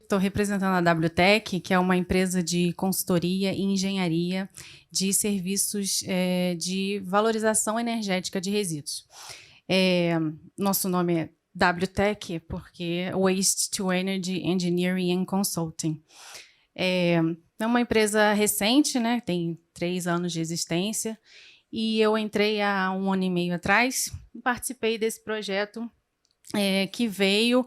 Estou representando a WTEC, que é uma empresa de consultoria e engenharia de serviços de valorização energética de resíduos. Nosso nome é WTEC porque Waste to Energy Engineering and Consulting. É uma empresa recente, né? Tem 3 anos de existência, e eu entrei há 1 ano e meio atrás e participei desse projeto que veio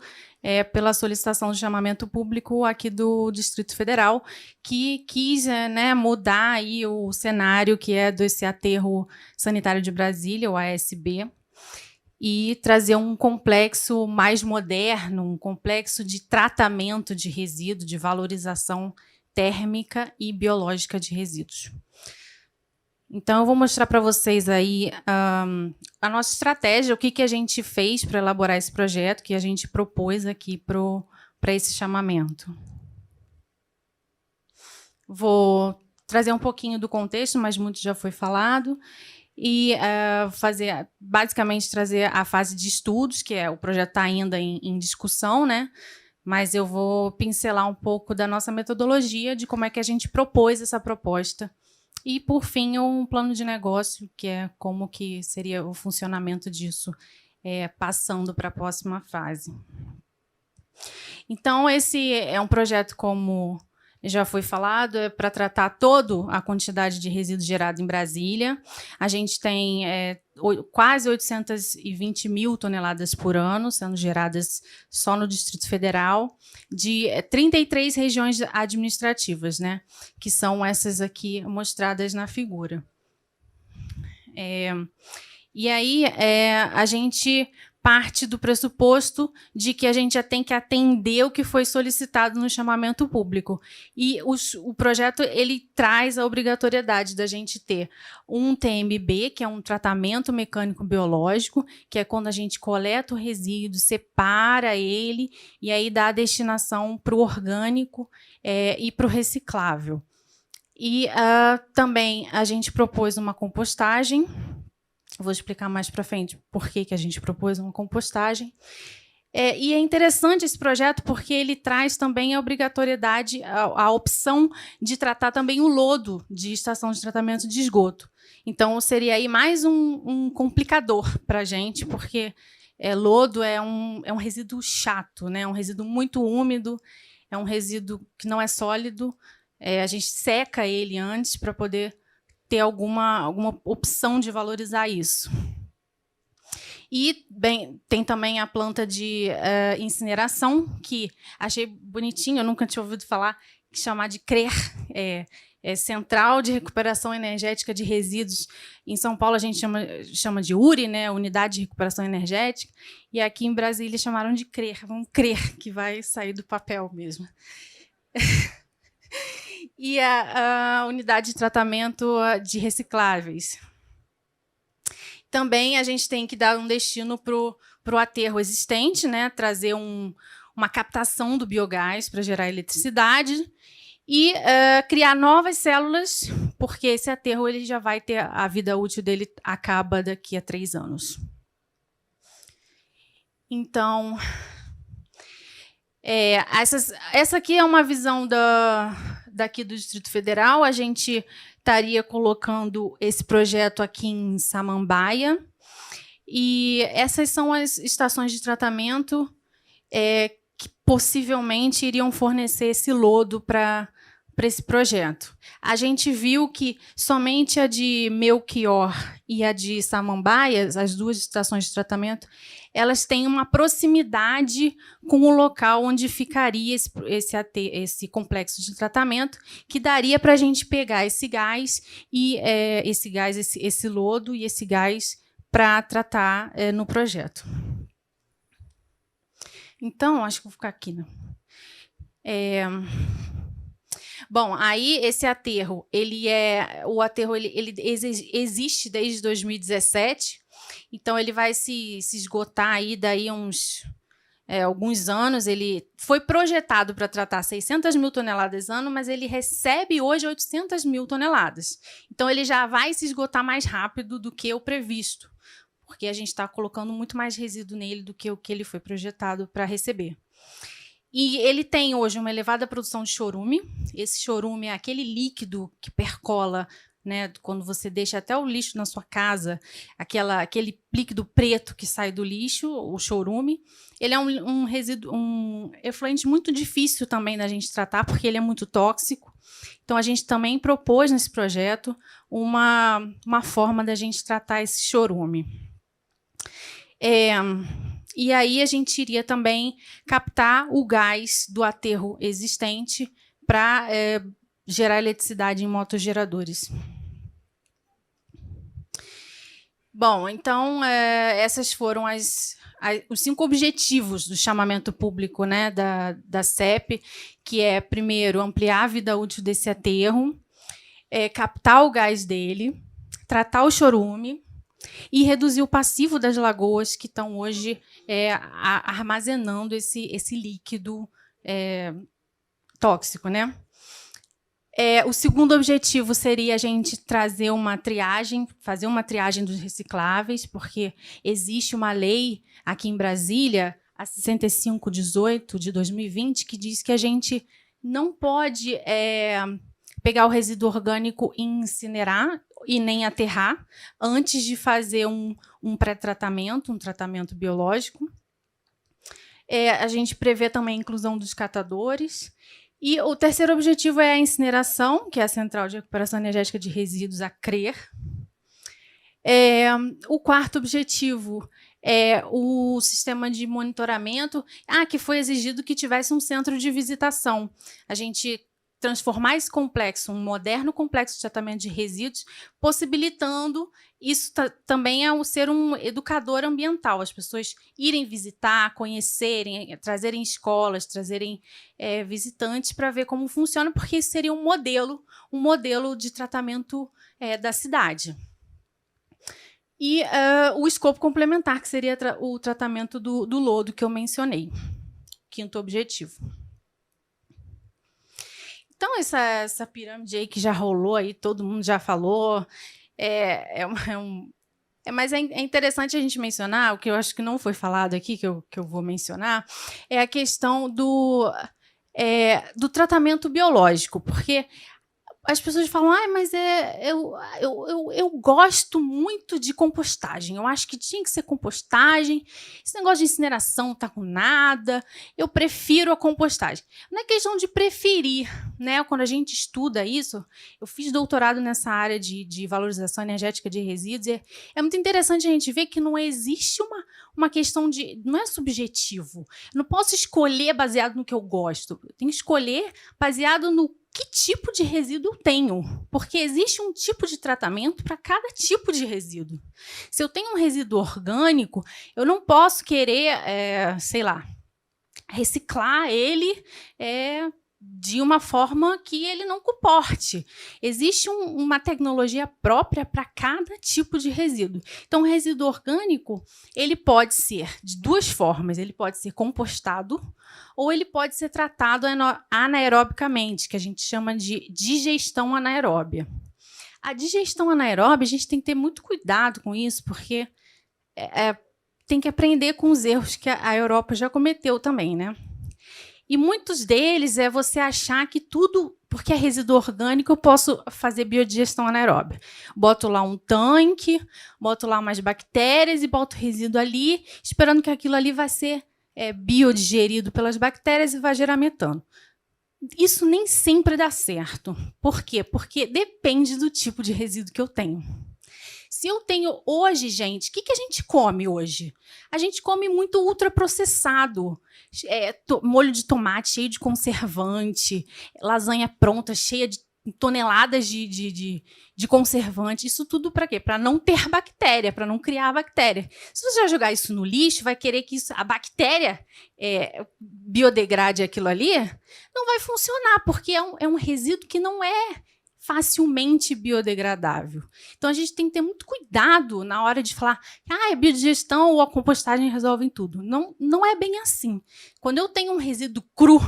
pela solicitação de chamamento público aqui do Distrito Federal, que quis mudar aí o cenário que é desse aterro sanitário de Brasília, o ASB, e trazer um complexo mais moderno, um complexo de tratamento de resíduo, de valorização térmica e biológica de resíduos. Então, eu vou mostrar para vocês aí a nossa estratégia, o que a gente fez para elaborar esse projeto, que a gente propôs aqui para esse chamamento. Vou trazer um pouquinho do contexto, mas muito já foi falado, e basicamente trazer a fase de estudos, que o projeto está ainda em discussão, né? Mas eu vou pincelar um pouco da nossa metodologia, de como é que a gente propôs essa proposta. E, por fim, um plano de negócio, que é como que seria o funcionamento disso, passando para a próxima fase. Então, esse é um projeto, como já foi falado, para tratar toda a quantidade de resíduos gerados em Brasília. A gente tem quase 820 mil toneladas por ano sendo geradas só no Distrito Federal, de 33 regiões administrativas, né, que são essas aqui mostradas na figura. E aí a gente parte do pressuposto de que a gente já tem que atender o que foi solicitado no chamamento público. E o projeto ele traz a obrigatoriedade da gente ter um TMB, que é um tratamento mecânico biológico, que é quando a gente coleta o resíduo, separa ele e aí dá a destinação para o orgânico e para o reciclável. E também a gente propôs uma compostagem. Vou explicar mais para frente por que a gente propôs uma compostagem. E é interessante esse projeto porque ele traz também a obrigatoriedade, a opção de tratar também o lodo de estação de tratamento de esgoto. Então, seria aí mais um complicador para a gente, porque lodo é um resíduo chato, né? É um resíduo muito úmido, é um resíduo que não é sólido. A gente seca ele antes para poder ter alguma opção de valorizar isso. E tem também a planta de incineração, que achei bonitinho, eu nunca tinha ouvido falar, que chamar de CRER, Central de Recuperação Energética de Resíduos. Em São Paulo a gente chama de URI, né, Unidade de Recuperação Energética, e aqui em Brasília chamaram de CRER, vamos CRER, que vai sair do papel mesmo. E a unidade de tratamento de recicláveis. Também a gente tem que dar um destino para o aterro existente, né? Trazer uma captação do biogás para gerar eletricidade e criar novas células, porque esse aterro ele já vai ter a vida útil dele acaba daqui a 3 anos. Então, essa aqui é uma visão daqui do Distrito Federal. A gente estaria colocando esse projeto aqui em Samambaia. E essas são as estações de tratamento que possivelmente iriam fornecer esse lodo para esse projeto. A gente viu que somente a de Melchior e a de Samambaia, as 2 estações de tratamento, elas têm uma proximidade com o local onde ficaria esse complexo de tratamento, que daria para a gente pegar esse gás e esse lodo e esse gás para tratar no projeto. Então, acho que vou ficar aqui, né? Bom, aí esse aterro, ele existe desde 2017, então ele vai se esgotar aí daí alguns anos. Ele foi projetado para tratar 600 mil toneladas ano, mas ele recebe hoje 800 mil toneladas. Então ele já vai se esgotar mais rápido do que o previsto, porque a gente está colocando muito mais resíduo nele do que o que ele foi projetado para receber. E ele tem hoje uma elevada produção de chorume. Esse chorume é aquele líquido que percola, né, quando você deixa até o lixo na sua casa, aquele líquido preto que sai do lixo, o chorume. Ele é um resíduo, um efluente muito difícil também da gente tratar, porque ele é muito tóxico. Então, a gente também propôs nesse projeto uma forma da gente tratar esse chorume. E aí a gente iria também captar o gás do aterro existente para gerar eletricidade em motogeradores. Bom, então, essas foram os 5 objetivos do chamamento público, né, da CEP, que é, primeiro, ampliar a vida útil desse aterro, captar o gás dele, tratar o chorume e reduzir o passivo das lagoas que estão hoje armazenando esse líquido tóxico, né? O segundo objetivo seria a gente trazer uma triagem, fazer uma triagem dos recicláveis, porque existe uma lei aqui em Brasília, a 6518 de 2020, que diz que a gente não pode pegar o resíduo orgânico e incinerar e nem aterrar antes de fazer um pré-tratamento, um tratamento biológico. A gente prevê também a inclusão dos catadores. E o terceiro objetivo é a incineração, que é a Central de Recuperação Energética de Resíduos, a CRER. O quarto objetivo é o sistema de monitoramento, que foi exigido que tivesse um centro de visitação. A gente transformar esse complexo, um moderno complexo de tratamento de resíduos, possibilitando isso também ser um educador ambiental, as pessoas irem visitar, conhecerem, trazerem escolas, trazerem visitantes para ver como funciona, porque isso seria um modelo de tratamento da cidade. E o escopo complementar, que seria o tratamento do lodo que eu mencionei. Quinto objetivo. Então, essa pirâmide aí que já rolou, aí, todo mundo já falou, mas é interessante a gente mencionar, o que eu acho que não foi falado aqui, que eu vou mencionar, é a questão do tratamento biológico, porque as pessoas falam, mas eu gosto muito de compostagem, eu acho que tinha que ser compostagem, esse negócio de incineração não está com nada, eu prefiro a compostagem. Não é questão de preferir, né? Quando a gente estuda isso, eu fiz doutorado nessa área de valorização energética de resíduos, e é muito interessante a gente ver que não existe uma questão de... não é subjetivo. Eu não posso escolher baseado no que eu gosto, eu tenho que escolher baseado no que tipo de resíduo eu tenho, porque existe um tipo de tratamento para cada tipo de resíduo. Se eu tenho um resíduo orgânico, eu não posso querer, sei lá, reciclar ele de uma forma que ele não comporte. Existe uma tecnologia própria para cada tipo de resíduo. Então, o resíduo orgânico ele pode ser de duas formas. Ele pode ser compostado ou ele pode ser tratado anaerobicamente, que a gente chama de digestão anaeróbia. A digestão anaeróbia, a gente tem que ter muito cuidado com isso, porque tem que aprender com os erros que a Europa já cometeu também, né? E muitos deles é você achar que tudo, porque é resíduo orgânico, eu posso fazer biodigestão anaeróbia. Boto lá um tanque, boto lá umas bactérias e boto resíduo ali, esperando que aquilo ali vai ser biodigerido pelas bactérias e vai gerar metano. Isso nem sempre dá certo. Por quê? Porque depende do tipo de resíduo que eu tenho. Se eu tenho hoje, gente, o que a gente come hoje? A gente come muito ultraprocessado. Molho de tomate cheio de conservante, lasanha pronta, cheia de toneladas de conservante. Isso tudo para quê? Para não ter bactéria, para não criar bactéria. Se você jogar isso no lixo, vai querer que a bactéria biodegrade aquilo ali? Não vai funcionar, porque é um resíduo que não é facilmente biodegradável. Então, a gente tem que ter muito cuidado na hora de falar a biodigestão ou a compostagem resolvem tudo. Não é bem assim. Quando eu tenho um resíduo cru,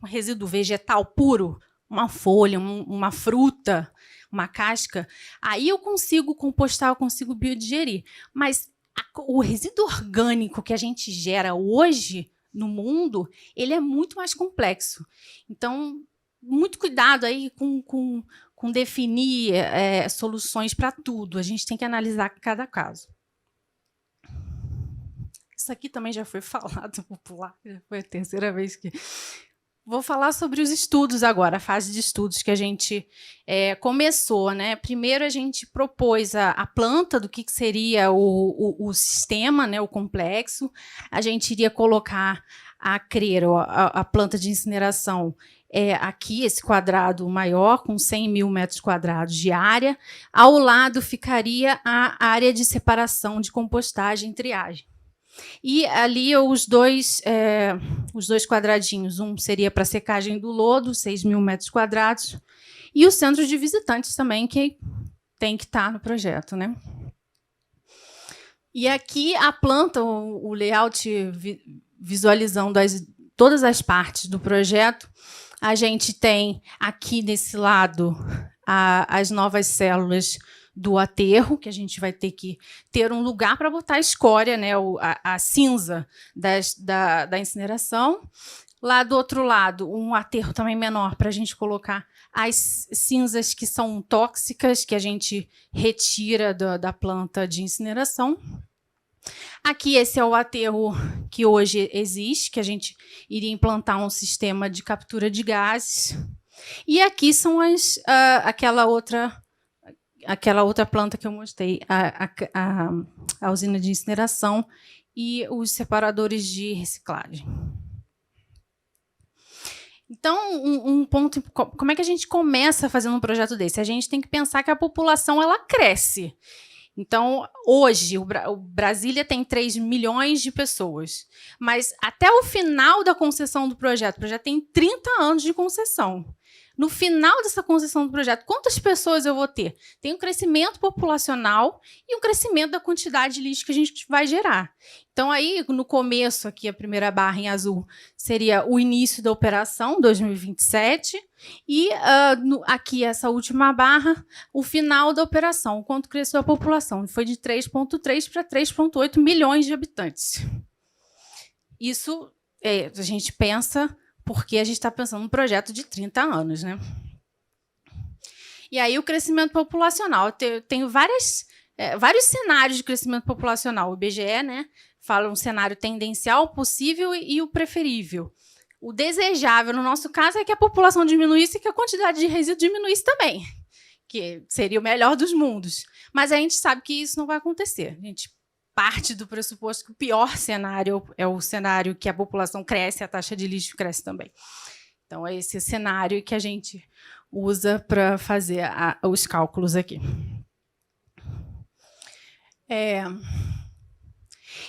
um resíduo vegetal puro, uma folha, uma fruta, uma casca, aí eu consigo compostar, eu consigo biodigerir. Mas o resíduo orgânico que a gente gera hoje no mundo, ele é muito mais complexo. Então, muito cuidado aí com definir soluções para tudo. A gente tem que analisar cada caso. Isso aqui também já foi falado, vou pular, já foi a terceira vez que... Vou falar sobre os estudos agora, a fase de estudos que a gente começou, né? Primeiro, a gente propôs a planta do que seria o sistema, né? O complexo. A gente iria colocar a CRER, a planta de incineração, aqui, esse quadrado maior, com 100 mil metros quadrados de área. Ao lado ficaria a área de separação de compostagem e triagem. E ali os dois quadradinhos, um seria para secagem do lodo, 6 mil metros quadrados, e o centro de visitantes também, que tem que estar no projeto, né? E aqui a planta, o layout visualizando todas as partes do projeto, a gente tem aqui desse lado as novas células do aterro, que a gente vai ter que ter um lugar para botar a escória, né, a cinza da incineração. Lá do outro lado, um aterro também menor para a gente colocar as cinzas que são tóxicas, que a gente retira da planta de incineração. Aqui, esse é o aterro que hoje existe, que a gente iria implantar um sistema de captura de gases. E aqui são aquela outra planta que eu mostrei, a usina de incineração e os separadores de reciclagem. Então, um ponto, como é que a gente começa fazendo um projeto desse? A gente tem que pensar que a população ela cresce. Então, hoje, o Brasília tem 3 milhões de pessoas, mas até o final da concessão do projeto, o projeto tem 30 anos de concessão. No final dessa concessão do projeto, quantas pessoas eu vou ter? Tem um crescimento populacional e um crescimento da quantidade de lixo que a gente vai gerar. Então, aí, no começo, aqui a primeira barra em azul, seria o início da operação, 2027, e aqui, essa última barra, o final da operação, quanto cresceu a população. Foi de 3,3 para 3,8 milhões de habitantes. Isso, a gente pensa... porque a gente está pensando num projeto de 30 anos. Né? E aí o crescimento populacional. Eu tenho vários cenários de crescimento populacional. O IBGE, né, fala um cenário tendencial, possível e o preferível. O desejável, no nosso caso, é que a população diminuísse e que a quantidade de resíduo diminuísse também, que seria o melhor dos mundos. Mas a gente sabe que isso não vai acontecer. A gente parte do pressuposto que o pior cenário é o cenário que a população cresce, a taxa de lixo cresce também. Então, é esse cenário que a gente usa para fazer os cálculos aqui.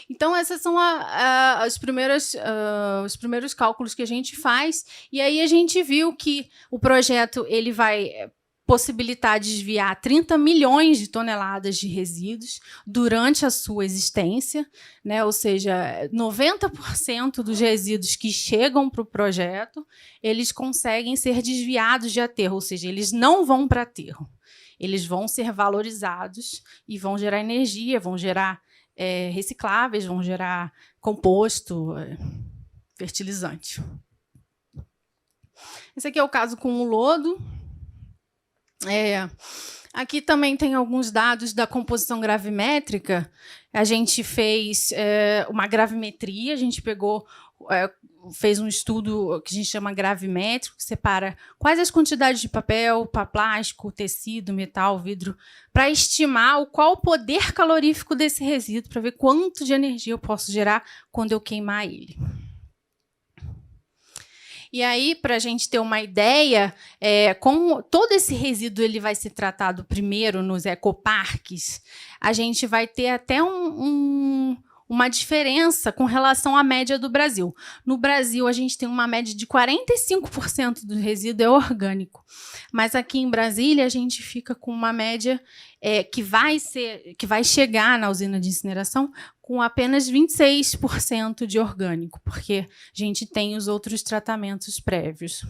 Então, esses são os primeiros cálculos que a gente faz. E aí a gente viu que o projeto ele vai possibilitar desviar 30 milhões de toneladas de resíduos durante a sua existência, né? Ou seja, 90% dos resíduos que chegam para o projeto, eles conseguem ser desviados de aterro, ou seja, eles não vão para aterro. Eles vão ser valorizados e vão gerar energia, vão gerar recicláveis, vão gerar composto, fertilizante. Esse aqui é o caso com o lodo. Aqui também tem alguns dados da composição gravimétrica. A gente fez uma gravimetria, a gente fez um estudo que a gente chama gravimétrico, que separa quais as quantidades de papel, plástico, tecido, metal, vidro, para estimar qual o poder calorífico desse resíduo, para ver quanto de energia eu posso gerar quando eu queimar ele. E aí, para a gente ter uma ideia, como todo esse resíduo ele vai ser tratado primeiro nos ecoparques, a gente vai ter até uma diferença com relação à média do Brasil. No Brasil, a gente tem uma média de 45% do resíduo é orgânico. Mas aqui em Brasília, a gente fica com uma média que vai chegar na usina de incineração com apenas 26% de orgânico, porque a gente tem os outros tratamentos prévios.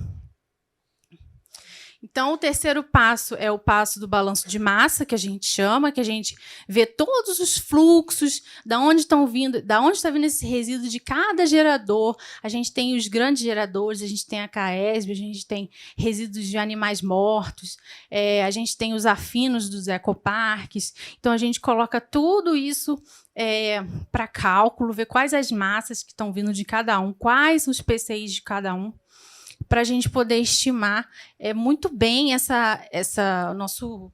Então, o terceiro passo é o passo do balanço de massa, que a gente chama, que a gente vê todos os fluxos, da onde estão vindo, da onde está vindo esse resíduo de cada gerador. A gente tem os grandes geradores, a gente tem a CAESB, a gente tem resíduos de animais mortos, a gente tem os afinos dos ecoparques. Então, a gente coloca tudo isso para cálculo, ver quais as massas que estão vindo de cada um, quais os PCIs de cada um, para a gente poder estimar muito bem essa nosso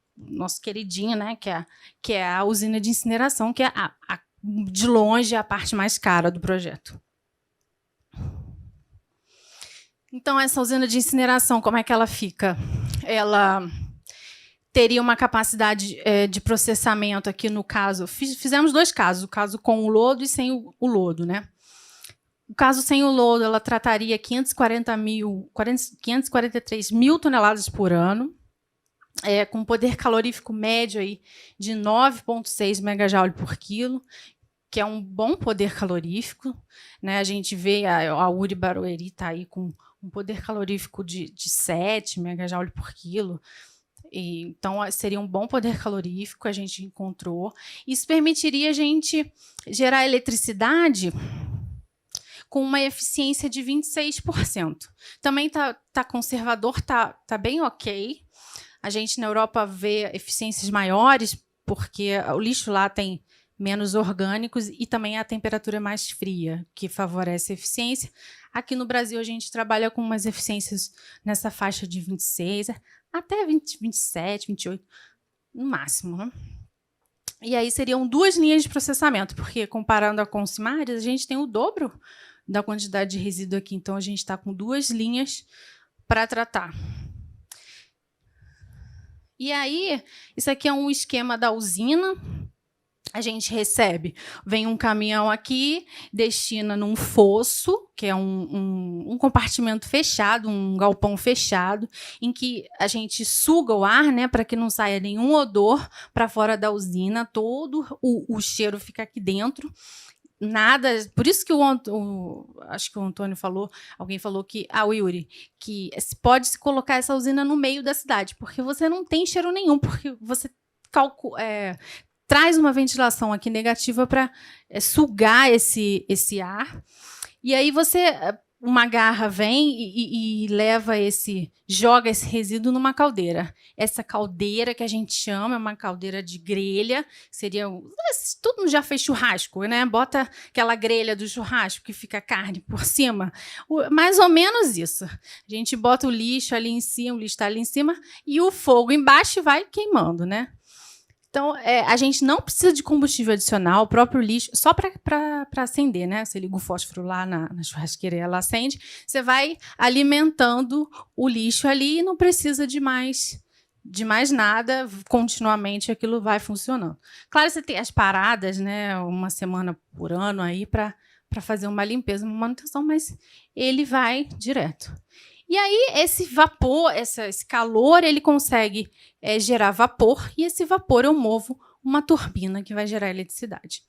queridinho, né, que é a usina de incineração, que é de longe a parte mais cara do projeto. Então, essa usina de incineração, como é que ela fica? Ela teria uma capacidade de processamento aqui no caso. Fizemos 2 casos, o caso com o lodo e sem o lodo, né? O caso sem o lodo, ela trataria 543 mil toneladas por ano, com poder calorífico médio aí de 9,6 megajoule por quilo, que é um bom poder calorífico, né? A gente vê a Uri Barueri está aí com um poder calorífico de 7 megajoule por quilo. Então, seria um bom poder calorífico, a gente encontrou. Isso permitiria a gente gerar eletricidade com uma eficiência de 26%. Também tá conservador, tá bem ok. A gente, na Europa, vê eficiências maiores, porque o lixo lá tem menos orgânicos e também a temperatura é mais fria, que favorece a eficiência. Aqui no Brasil, a gente trabalha com umas eficiências nessa faixa de 26, até 20, 27, 28, no máximo, né? E aí seriam 2 linhas de processamento, porque comparando a com Simares, a gente tem o dobro da quantidade de resíduo aqui. Então, a gente está com 2 linhas para tratar. E aí, isso aqui é um esquema da usina. A gente recebe, vem um caminhão aqui, destina num fosso, que é um compartimento fechado, um galpão fechado, em que a gente suga o ar, né, para que não saia nenhum odor para fora da usina, todo o cheiro fica aqui dentro. Nada, por isso que acho que o Antônio falou, alguém falou que, o Yuri, que pode-se colocar essa usina no meio da cidade, porque você não tem cheiro nenhum, porque você traz uma ventilação aqui negativa para sugar esse ar. E aí uma garra vem e joga esse resíduo numa caldeira. Essa caldeira que a gente chama é uma caldeira de grelha, seria todo mundo já fez churrasco, né? Bota aquela grelha do churrasco que fica carne por cima, mais ou menos isso. A gente bota o lixo ali em cima, o lixo está ali em cima e o fogo embaixo vai queimando, né? Então, a gente não precisa de combustível adicional, o próprio lixo, só para acender, né? Você liga o fósforo lá na churrasqueira e ela acende, você vai alimentando o lixo ali e não precisa de mais nada, continuamente aquilo vai funcionando. Claro, você tem as paradas, né? 1 semana por ano aí para fazer uma limpeza, uma manutenção, mas ele vai direto. E aí, esse vapor, esse calor, ele consegue gerar vapor, e esse vapor eu movo uma turbina que vai gerar eletricidade.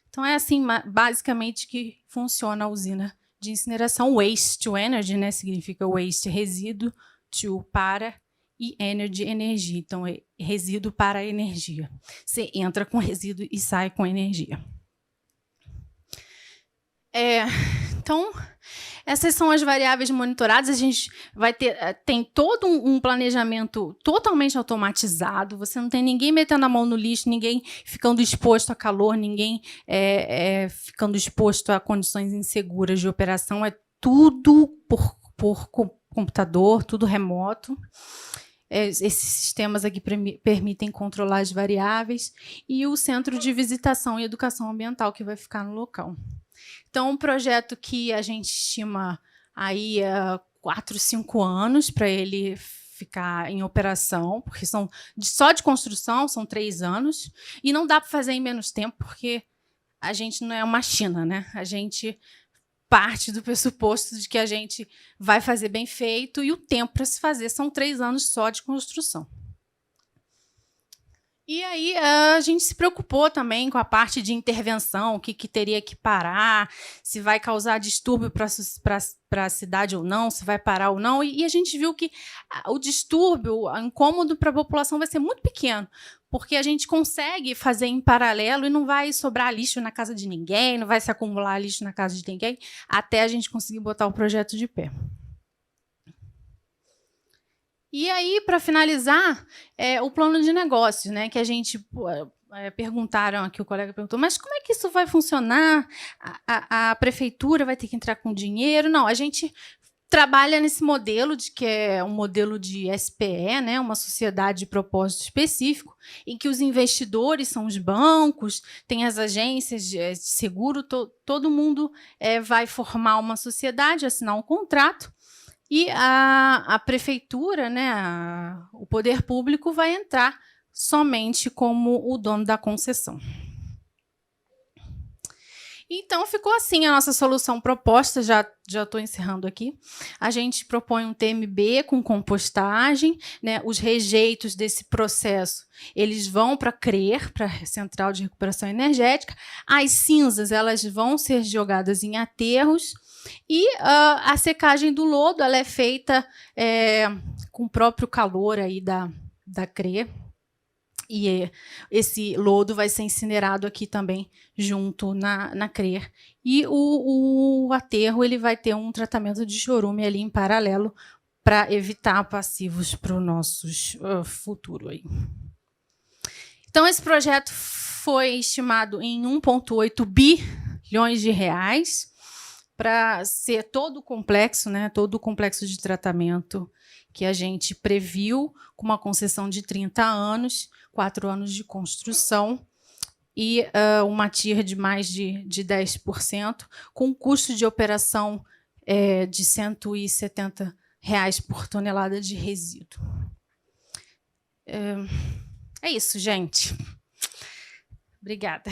Então, é assim, basicamente, que funciona a usina de incineração. Waste to energy, né? Significa waste, resíduo, to, para, e energy, energia. Então, é resíduo para energia. Você entra com resíduo e sai com energia. Então, essas são as variáveis monitoradas. A gente tem todo um planejamento totalmente automatizado. Você não tem ninguém metendo a mão no lixo, ninguém ficando exposto a calor, ninguém ficando exposto a condições inseguras de operação. É tudo por computador, tudo remoto. Esses sistemas aqui permitem controlar as variáveis. E o Centro de Visitação e Educação Ambiental, que vai ficar no local. Então, um projeto que a gente estima aí 4, 5 anos para ele ficar em operação, porque só de construção são 3 anos, e não dá para fazer em menos tempo, porque a gente não é uma China, né? A gente parte do pressuposto de que a gente vai fazer bem feito, e o tempo para se fazer são 3 anos só de construção. E aí a gente se preocupou também com a parte de intervenção, o que teria que parar, se vai causar distúrbio para a cidade ou não, se vai parar ou não. E a gente viu que o distúrbio, o incômodo para a população vai ser muito pequeno, porque a gente consegue fazer em paralelo e não vai sobrar lixo na casa de ninguém, não vai se acumular lixo na casa de ninguém, até a gente conseguir botar o projeto de pé. E aí, para finalizar, o plano de negócios, né, que a gente perguntaram aqui, o colega perguntou, mas como é que isso vai funcionar? A prefeitura vai ter que entrar com dinheiro? Não, a gente trabalha nesse modelo, que é um modelo de SPE, né, uma sociedade de propósito específico, em que os investidores são os bancos, tem as agências de seguro, todo mundo vai formar uma sociedade, assinar um contrato, e a prefeitura, né, o poder público, vai entrar somente como o dono da concessão. Então, ficou assim a nossa solução proposta, já estou encerrando aqui. A gente propõe um TMB com compostagem, né, os rejeitos desse processo eles vão para a CRER, para a Central de Recuperação Energética, as cinzas elas vão ser jogadas em aterros, e a secagem do lodo ela é feita com o próprio calor aí da CRE, e esse lodo vai ser incinerado aqui também junto na CRE. E o aterro ele vai ter um tratamento de chorume ali em paralelo para evitar passivos para o nosso futuro aí. Então, esse projeto foi estimado em 1,8 bilhões de reais, para ser todo o complexo, né, todo o complexo de tratamento que a gente previu, com uma concessão de 30 anos, 4 anos de construção e uma TIR de mais de 10%, com custo de operação de R$ 170 por tonelada de resíduo. É isso, gente. Obrigada.